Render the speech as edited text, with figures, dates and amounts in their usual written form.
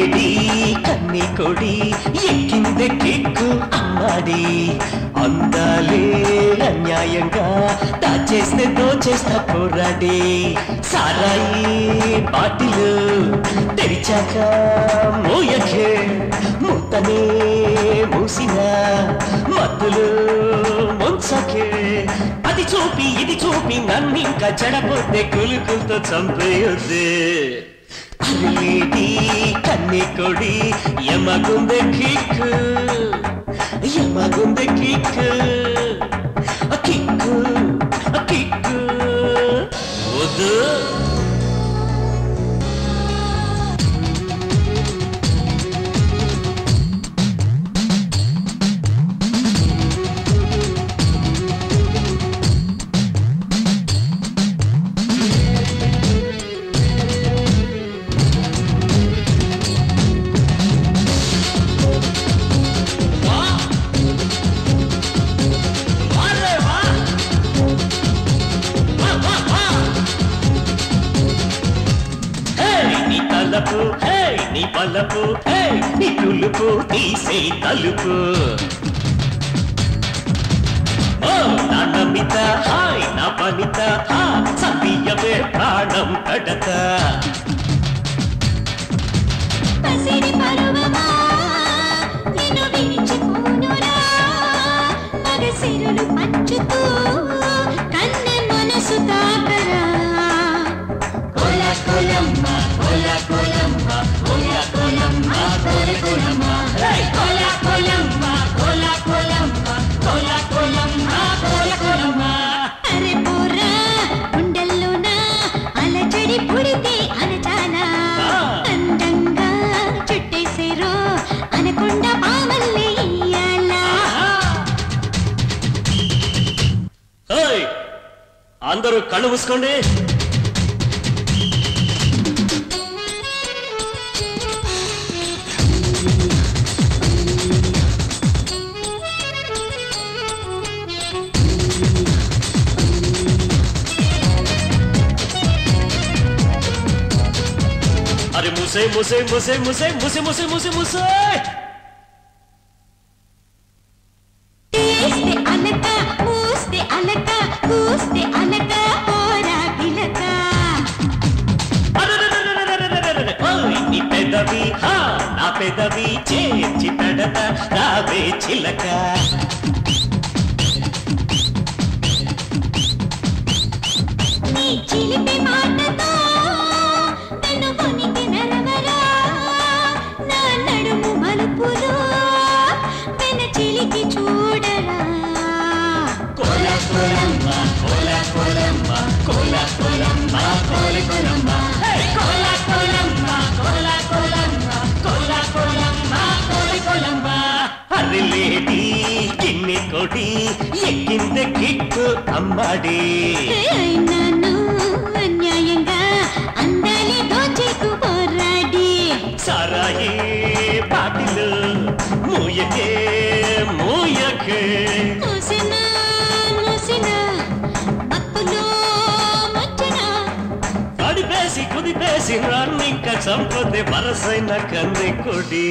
అరిలేడి కన్ని కొడి ఎక్కిందే కిక్కు అమ్మాడి అందాలే అన్యాయంగా దాచేస్తే దోచేస్తా పోరాడి సారాయి బాటిలు తెరిచాక మోయకే ముట్టనే మూసిన మత్తులు ముంచకే అది చూపి ఇది చూపి నన్నింకా చెడపోతే కులుకులతో చంపేయొద్దే అరిలేడి కన్ని కొడి యమగుందె కిక్కు యమగుందె కిక్కు కిక్కు కిక్కు వద్దు నీ పలపు నీ తులుపు తీసే తలుపు నా నమిత హాయ్ నా పనిత సతీయమే ప్రాణం కడత పసిడి పరువమా నిన్ను విడిచిపోనురా మగసిరులు పంచుతూ కన్నె మనసు తాకరా కోలా కోలమ్మ కోలా కోలమ్మ కోలా కోలమ్మ కోలా కోలమ్మ కోలా కోలమ్మ కోలా కోలమ్మ కోలా కోలమ్మ కోలా కోలమ్మ అరే పోరా గుండెల్లోనా అలజడి పుడితే అనచానా అందంగా చుట్టేసేరో అనకొండ పామల్లే ఇయ్యాలా అందరూ కళ్ళు మూసుకోండి అరే మూసే మూసే మూసే మూసే మూసే మూసే మూసే మూసే అనక మూస్తే అనక కూస్తే అనక పోరా పిలక నీ పెదవి నా పెదవి చేర్చి పెడత రావే చిలక నీ చిలిపి మాటతో నన్ను కొనికి నరవరా నా నడుము మలుపులో వెన చిలికి చూడరా కోలా కోలమ్మ కోలా కోలమ్మ కోలా కోలమ్మ కోలా కోలమ్మ కోలా కోలమ్మ కోలా కోలమ్మ కోలా కోలమ్మ కోలా కోలమ్మ అరిలేడి కిన్ని కొడి ఎక్కిందే కిక్కు అమ్మాడి అయినాను అన్యాయంగా అందాలి దోచేకు పోరాడి సారాయి బాటిలు మూయకే మూయకే మూసిన మూసిన మత్తులో ముచ్చిన కడిపేసి కుదిపేసి రన్నింక చంపతే వరసైన కన్నె కొడి